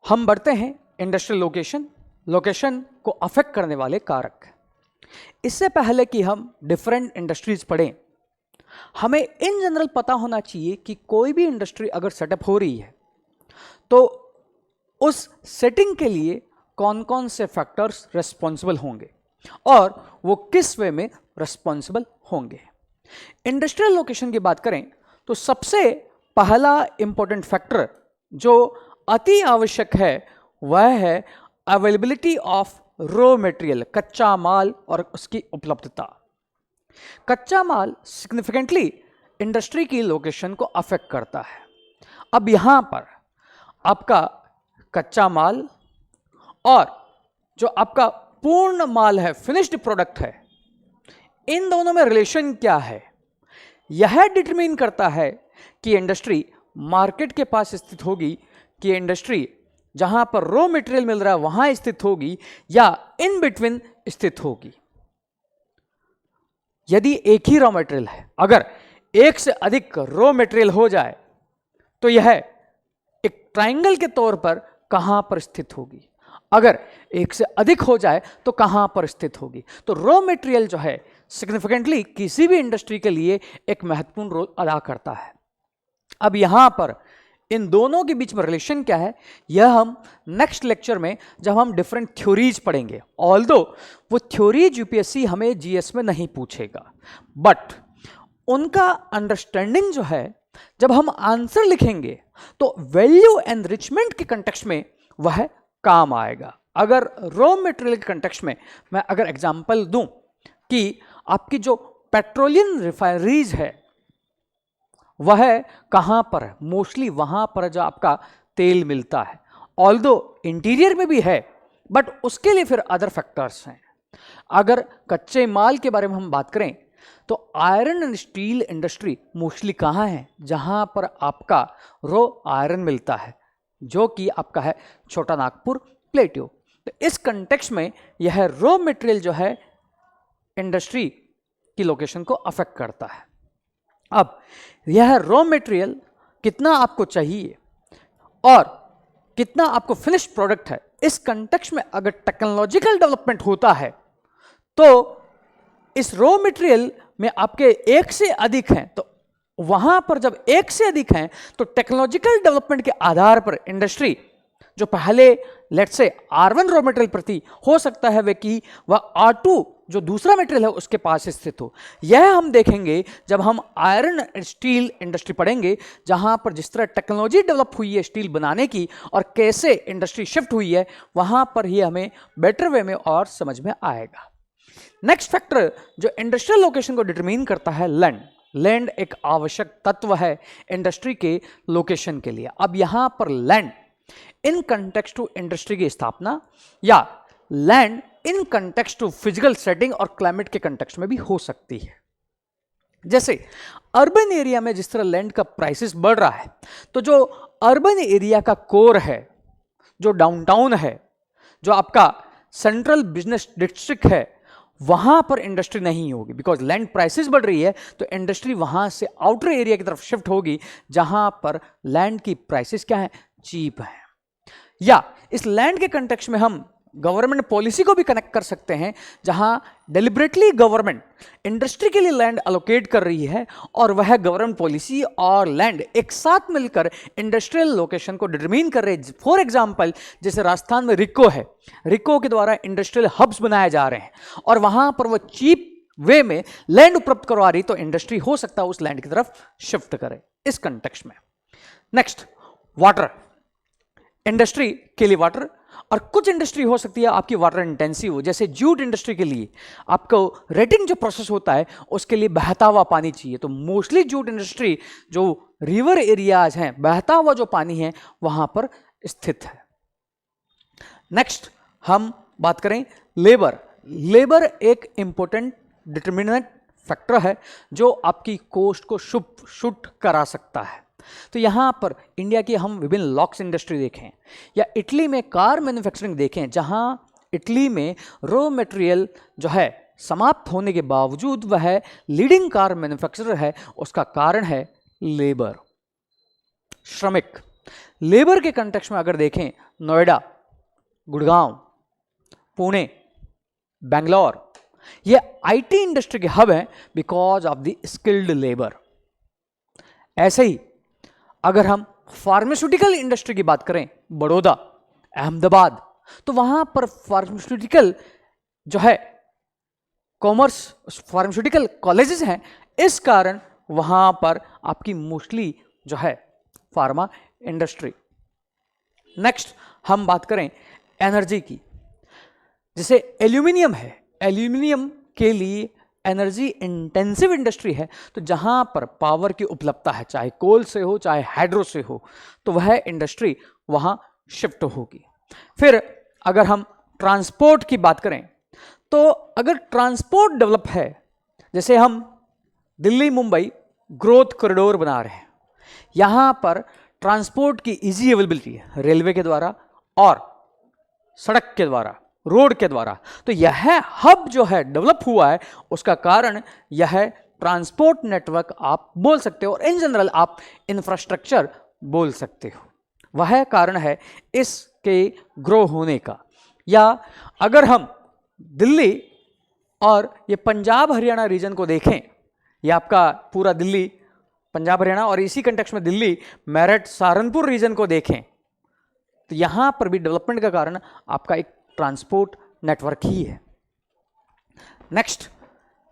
हम बढ़ते हैं इंडस्ट्रियल लोकेशन को अफेक्ट करने वाले कारक। इससे पहले कि हम डिफरेंट इंडस्ट्रीज पढ़ें, हमें इन जनरल पता होना चाहिए कि कोई भी इंडस्ट्री अगर सेटअप हो रही है तो उस सेटिंग के लिए कौन कौन से फैक्टर्स रिस्पॉन्सिबल होंगे और वो किस वे में रिस्पॉन्सिबल होंगे। इंडस्ट्रियल लोकेशन की बात करें तो सबसे पहला इंपॉर्टेंट फैक्टर जो अति आवश्यक है वह है अवेलेबिलिटी ऑफ रॉ मटेरियल, कच्चा माल और उसकी उपलब्धता। कच्चा माल सिग्निफिकेंटली इंडस्ट्री की लोकेशन को अफेक्ट करता है। अब यहां पर आपका कच्चा माल और जो आपका पूर्ण माल है, फिनिश्ड प्रोडक्ट है, इन दोनों में रिलेशन क्या है, यह डिटरमिन करता है कि इंडस्ट्री मार्केट के पास स्थित होगी, कि इंडस्ट्री जहां पर रॉ मटेरियल मिल रहा है वहां स्थित होगी या इन बिटवीन स्थित होगी। यदि एक ही रॉ मटेरियल है, अगर एक से अधिक रॉ मटेरियल हो जाए तो यह एक ट्रायंगल के तौर पर कहां पर स्थित होगी, अगर एक से अधिक हो जाए तो कहां पर स्थित होगी। तो रॉ मटेरियल जो है सिग्निफिकेंटली किसी भी इंडस्ट्री के लिए एक महत्वपूर्ण रोल अदा करता है। अब यहां पर इन दोनों के बीच में रिलेशन क्या है, यह हम नेक्स्ट लेक्चर में जब हम डिफरेंट थ्योरीज पढ़ेंगे, ऑल्दो वो थ्योरीज यूपीएससी हमें जीएस में नहीं पूछेगा, बट उनका अंडरस्टैंडिंग जो है जब हम आंसर लिखेंगे तो वैल्यू एनरिचमेंट के कंटेक्स्ट में वह काम आएगा। अगर रॉ मटेरियल के कंटेक्स्ट में मैं अगर एग्जांपल दूं कि आपकी जो पेट्रोलियम रिफाइनरीज है वह कहां पर है, मोस्टली वहां पर जो आपका तेल मिलता है, ऑल्दो इंटीरियर में भी है बट उसके लिए फिर अदर फैक्टर्स हैं। अगर कच्चे माल के बारे में हम बात करें तो iron and steel industry mostly कहां है, जहां पर आपका रॉ आयरन मिलता है जो कि आपका है छोटा नागपुर प्लेटियो। तो इस कंटेक्स्ट में यह रॉ मटेरियल जो है इंडस्ट्री की लोकेशन को अफेक्ट करता है। अब यह रॉ मटेरियल कितना आपको चाहिए और कितना आपको फिनिश्ड प्रोडक्ट है, इस कंटेक्स्ट में अगर टेक्नोलॉजिकल डेवलपमेंट होता है तो इस रॉ मटेरियल में आपके एक से अधिक हैं, तो वहां पर जब एक से अधिक हैं तो टेक्नोलॉजिकल डेवलपमेंट के आधार पर इंडस्ट्री जो पहले let's say R1 raw material प्रति हो सकता है वे कि वह R2 जो दूसरा मटेरियल है उसके पास स्थित हो। यह हम देखेंगे जब हम आयरन स्टील इंडस्ट्री पढ़ेंगे, जहां पर जिस तरह टेक्नोलॉजी डेवलप हुई है स्टील बनाने की और कैसे इंडस्ट्री शिफ्ट हुई है, वहां पर ही हमें बेटर वे में और समझ में आएगा। नेक्स्ट फैक्टर जो इंडस्ट्रियल लोकेशन को डिटरमिन करता है लैंड। लैंड एक आवश्यक तत्व है इंडस्ट्री के लोकेशन के लिए। अब यहां पर land in context to industry की स्थापना या land in context to physical setting और क्लाइमेट के कंटेक्स्ट में भी हो सकती है। जैसे अर्बन एरिया में जिस तरह लैंड का प्राइसेस बढ़ रहा है, तो जो अर्बन एरिया का कोर है, जो डाउनटाउन है, जो आपका सेंट्रल बिजनेस डिस्ट्रिक्ट है, वहां पर इंडस्ट्री नहीं होगी बिकॉज लैंड प्राइसेस बढ़ रही है। तो इंडस्ट्री वहां से आउटर एरिया की तरफ शिफ्ट होगी जहां पर लैंड की प्राइसेस क्या है, चीप है। या इस लैंड के कंटेक्स्ट में हम गवर्नमेंट पॉलिसी को भी कनेक्ट कर सकते हैं, जहां डेलिबरेटली गवर्नमेंट इंडस्ट्री के लिए लैंड अलोकेट कर रही है और वह गवर्नमेंट पॉलिसी और लैंड एक साथ मिलकर इंडस्ट्रियल लोकेशन को डिटरमिन कर रहे हैं। फॉर एग्जांपल जैसे राजस्थान में रिको है, रिको के द्वारा इंडस्ट्रियल हब्स बनाए जा रहे हैं और वहां पर वह चीप वे में लैंड उपलब्ध करवा रही, तो इंडस्ट्री हो सकता है उस लैंड की तरफ शिफ्ट करे इस कंटेक्स्ट में। नेक्स्ट वाटर, इंडस्ट्री के लिए वाटर, और कुछ इंडस्ट्री हो सकती है आपकी वाटर इंटेंसिव हो, जैसे जूट इंडस्ट्री के लिए आपको रेटिंग जो प्रोसेस होता है उसके लिए बहता हुआ पानी चाहिए। तो मोस्टली जूट इंडस्ट्री जो रिवर एरियाज हैं, बहता हुआ जो पानी है वहां पर स्थित है। नेक्स्ट हम बात करें लेबर। लेबर एक इंपॉर्टेंट डिटरमिनेंट फैक्टर है जो आपकी कोस्ट को शूट करा सकता है। तो यहां पर इंडिया की हम विभिन्न लॉक्स इंडस्ट्री देखें या इटली में कार मैन्युफैक्चरिंग देखें, जहां इटली में रॉ मटेरियल जो है समाप्त होने के बावजूद वह लीडिंग कार मैन्युफैक्चरर है, उसका कारण है लेबर, श्रमिक। लेबर के कंटेक्स्ट में अगर देखें, नोएडा, गुड़गांव, पुणे, बेंगलोर, ये आईटी इंडस्ट्री के हब हैं because of the skilled labour. ऐसे ही अगर हम फार्मास्यूटिकल इंडस्ट्री की बात करें, बड़ौदा, अहमदाबाद, तो वहां पर फार्मास्यूटिकल जो है कॉमर्स फार्मास्यूटिकल कॉलेजेस हैं, इस कारण वहां पर आपकी मोस्टली जो है फार्मा इंडस्ट्री। नेक्स्ट हम बात करें एनर्जी की, जैसे एल्यूमिनियम है, एल्यूमिनियम के लिए एनर्जी इंटेंसिव इंडस्ट्री है, तो जहां पर पावर की उपलब्धता है, चाहे कोल से हो चाहे हाइड्रो से हो, तो वह इंडस्ट्री वहां शिफ्ट होगी। फिर अगर हम ट्रांसपोर्ट की बात करें, तो अगर ट्रांसपोर्ट डेवलप है, जैसे हम दिल्ली मुंबई ग्रोथ कॉरिडोर बना रहे हैं, यहां पर ट्रांसपोर्ट की इजी अवेलेबिलिटी है रेलवे के द्वारा और सड़क के द्वारा, रोड के द्वारा, तो यह हब जो है डेवलप हुआ है, उसका कारण यह ट्रांसपोर्ट नेटवर्क आप बोल सकते हो, और इन जनरल आप इंफ्रास्ट्रक्चर बोल सकते हो, वह कारण है इसके ग्रो होने का। या अगर हम दिल्ली और ये पंजाब हरियाणा रीजन को देखें, ये आपका पूरा दिल्ली, पंजाब हरियाणा, और इसी कंटेक्स्ट में दिल्ली, मेरठ, सहारनपुर रीजन को देखें, तो यहां पर भी डेवलपमेंट का कारण आपका एक ट्रांसपोर्ट नेटवर्क ही है। नेक्स्ट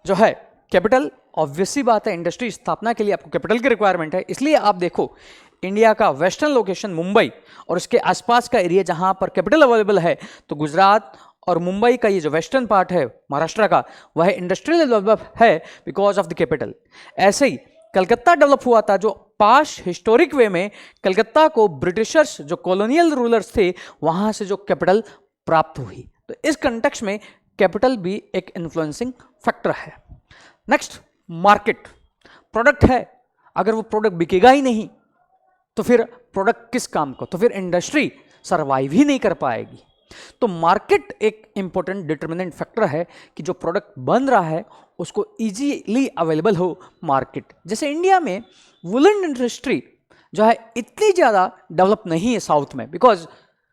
जो है कैपिटल, ऑब्वियसली बात है इंडस्ट्री स्थापना के लिए आपको कैपिटल की रिक्वायरमेंट है, इसलिए आप देखो इंडिया का वेस्टर्न लोकेशन मुंबई और उसके आसपास का एरिया जहां पर कैपिटल अवेलेबल है, तो गुजरात और मुंबई का ये जो वेस्टर्न पार्ट है महाराष्ट्र का, वह इंडस्ट्रियल डेवलप है बिकॉज ऑफ द कैपिटल। ऐसे ही कलकत्ता डेवलप हुआ था, जो पास हिस्टोरिक वे में कलकत्ता को ब्रिटिशर्स जो कॉलोनियल रूलर्स थे वहां से जो कैपिटल प्राप्त हुई, तो इस कंटेक्स्ट में कैपिटल भी एक इन्फ्लुएंसिंग फैक्टर है। नेक्स्ट मार्केट, प्रोडक्ट है, अगर वो प्रोडक्ट बिकेगा ही नहीं तो फिर प्रोडक्ट किस काम को, तो फिर इंडस्ट्री सरवाइव ही नहीं कर पाएगी। तो मार्केट एक इंपॉर्टेंट डिटर्मिनेंट फैक्टर है कि जो प्रोडक्ट बन रहा है उसको इजीली अवेलेबल हो मार्केट। जैसे इंडिया में वुलन इंडस्ट्री जो है इतनी ज़्यादा डेवलप नहीं है साउथ में, बिकॉज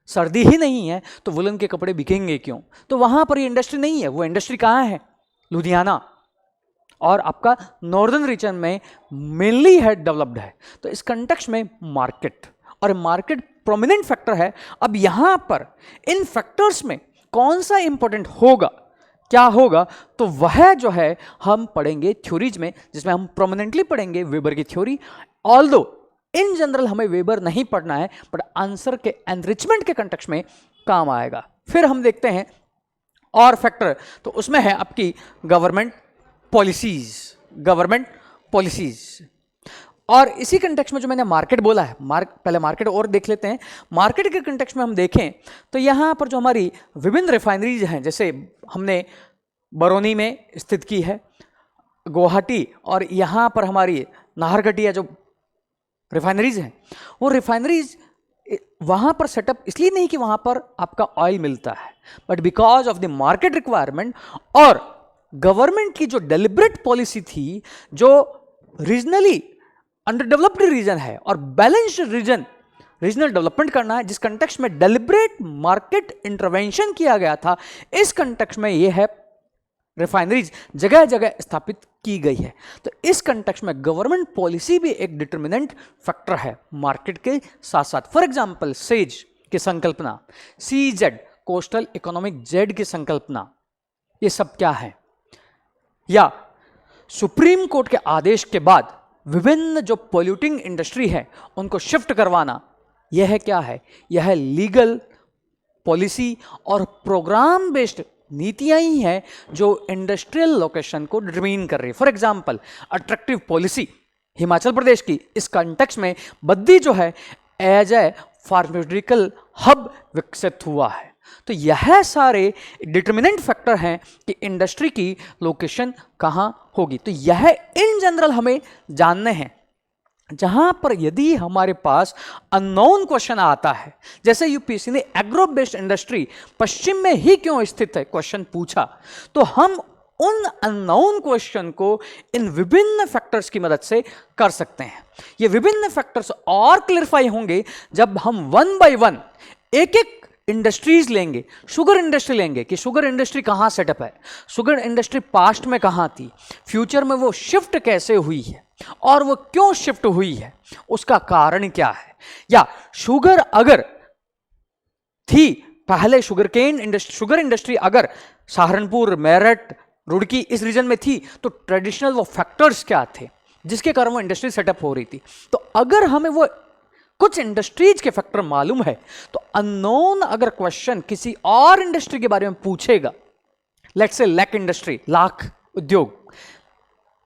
सर्दी ही नहीं है, तो वुलन के कपड़े बिकेंगे क्यों, तो वहाँ पर ये इंडस्ट्री नहीं है। वो इंडस्ट्री कहाँ है, लुधियाना और आपका नॉर्दर्न रीजन में मेनली है डेवलप्ड है। तो इस कंटेक्स्ट में मार्केट, और मार्केट प्रोमिनेंट फैक्टर है। अब यहाँ पर इन फैक्टर्स में कौन सा इंपॉर्टेंट होगा, क्या होगा, तो वह जो है हम पढ़ेंगे थ्योरीज में, जिसमें हम प्रोमिनेंटली पढ़ेंगे वेबर की थ्योरी। ऑल्दो इन जनरल हमें वेबर नहीं पढ़ना है, बट आंसर के एनरिचमेंट के कंटेक्स्ट में काम आएगा। फिर हम देखते हैं और फैक्टर, तो उसमें है आपकी गवर्नमेंट पॉलिसीज, गवर्नमेंट पॉलिसीज। और इसी कंटेक्स्ट में जो मैंने मार्केट बोला है, पहले मार्केट और देख लेते हैं। मार्केट के कंटेक्स्ट में हम देखें तो यहाँ पर जो हमारी विभिन्न रिफाइनरीज हैं, जैसे हमने बरौनी में स्थित की है, गुवाहाटी, और यहाँ पर हमारी नाहरकटिया जो रिफाइनरीज हैं, वो रिफाइनरीज वहाँ पर सेटअप इसलिए नहीं कि वहाँ पर आपका ऑयल मिलता है, but because of the market requirement और गवर्नमेंट की जो डेलिब्रेट पॉलिसी थी, जो रीजनली अंडर डेवलप्ड रीजन है और बैलेंस्ड रीजन, रीजनल डेवलपमेंट करना है, जिस कंटेक्स्ट में डेलिब्रेट मार्केट इंटरवेंशन किया गया था, इस कंटेक्स्ट में ये है रिफाइनरीज जगह जगह स्थापित की गई है। तो इस कंटेक्स्ट में गवर्नमेंट पॉलिसी भी एक डिटर्मिनेंट फैक्टर है मार्केट के साथ साथ। फॉर एग्जांपल सेज की संकल्पना, CZ कोस्टल इकोनॉमिक जेड की संकल्पना, ये सब क्या है, या सुप्रीम कोर्ट के आदेश के बाद विभिन्न जो पोल्यूटिंग इंडस्ट्री है उनको शिफ्ट करवाना, यह है क्या है, यह है लीगल पॉलिसी और प्रोग्राम बेस्ड नीतियां ही हैं जो इंडस्ट्रियल लोकेशन को डिटरमाइन कर रही है। For example attractive policy Himachal Pradesh की, इस कॉन्टेक्स्ट में बद्दी जो है एज ए फार्मास्यूटिकल हब विकसित हुआ है। तो यह सारे डिटर्मिनेंट फैक्टर हैं कि इंडस्ट्री की लोकेशन कहाँ होगी। तो यह इन जनरल हमें जानने हैं, जहां पर यदि हमारे पास अननोन क्वेश्चन आता है, जैसे यूपीएससी ने एग्रो बेस्ड इंडस्ट्री पश्चिम में ही क्यों स्थित है क्वेश्चन पूछा, तो हम उन अननोन क्वेश्चन को इन विभिन्न फैक्टर्स की मदद से कर सकते हैं। ये विभिन्न फैक्टर्स और क्लियरिफाई होंगे जब हम वन बाय वन एक एक इंडस्ट्रीज लेंगे। शुगर इंडस्ट्री लेंगे कि शुगर इंडस्ट्री कहाँ सेटअप है, शुगर इंडस्ट्री पास्ट में कहाँ थी, फ्यूचर में वो शिफ्ट कैसे हुई है और वो क्यों शिफ्ट हुई है, उसका कारण क्या है, या शुगर अगर थी पहले शुगर इंडस्ट्री अगर सहारनपुर, मेरठ, रुड़की इस रीजन में थी तो ट्रेडिशनल वो फैक्टर्स क्या थे जिसके कारण वो इंडस्ट्री सेटअप हो रही थी। तो अगर हमें वो कुछ इंडस्ट्रीज के फैक्टर मालूम है तो अननोन अगर क्वेश्चन किसी और इंडस्ट्री के बारे में पूछेगा, let's say lakh industry, lakh उद्योग,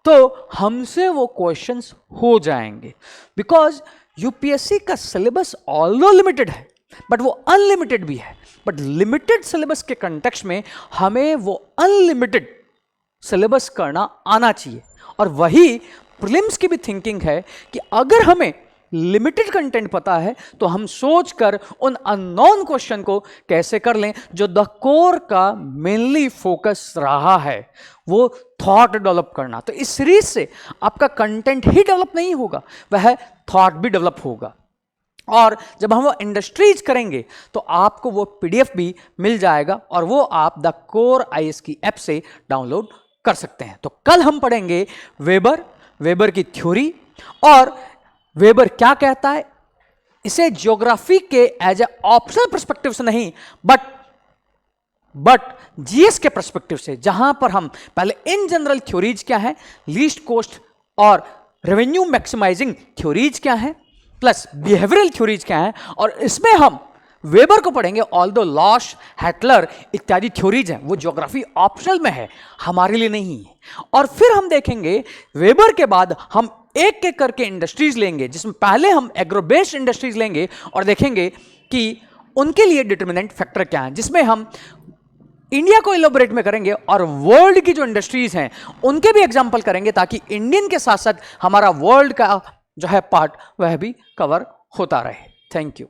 तो हमसे वो क्वेश्चंस हो जाएंगे। बिकॉज यूपीएससी का सिलेबस ऑल्दो लिमिटेड है बट वो अनलिमिटेड भी है। बट लिमिटेड सिलेबस के कंटेक्स्ट में हमें वो अनलिमिटेड सिलेबस करना आना चाहिए। और वही प्रीलिम्स की भी थिंकिंग है कि अगर हमें लिमिटेड कंटेंट पता है तो हम सोचकर उन अननोन क्वेश्चन को कैसे कर लें। जो द कोर का मेनली फोकस रहा है वो थॉट डेवलप करना। तो इस सीरीज से आपका कंटेंट ही डेवलप नहीं होगा, वह थॉट भी डेवलप होगा। और जब हम वो इंडस्ट्रीज करेंगे तो आपको वो पीडीएफ भी मिल जाएगा और वो आप द कोर आईएएस की ऐप से डाउनलोड कर सकते हैं। तो कल हम पढ़ेंगे वेबर की थ्योरी और वेबर क्या कहता है, इसे ज्योग्राफी के एज ए ऑप्शनल पर्सपेक्टिव से नहीं बट जीएस के पर्सपेक्टिव से, जहां पर हम पहले इन जनरल थ्योरीज क्या है, लीस्ट कॉस्ट और रेवेन्यू मैक्सिमाइजिंग थ्योरीज क्या है, प्लस बिहेवियरल थ्योरीज क्या है, और इसमें हम वेबर को पढ़ेंगे। ऑल्दो लॉश, हैटलर इत्यादि थ्योरीज हैं वो ज्योग्राफी ऑप्शनल में है, हमारे लिए नहीं है। और फिर हम देखेंगे वेबर के बाद हम एक एक करके इंडस्ट्रीज लेंगे, जिसमें पहले हम एग्रो बेस्ड इंडस्ट्रीज लेंगे और देखेंगे कि उनके लिए डिटर्मिनेंट फैक्टर क्या है, जिसमें हम इंडिया को इलोबरेट में करेंगे और वर्ल्ड की जो इंडस्ट्रीज हैं उनके भी एग्जाम्पल करेंगे, ताकि इंडियन के साथ साथ हमारा वर्ल्ड का जो है पार्ट वह भी कवर होता रहे। Thank you.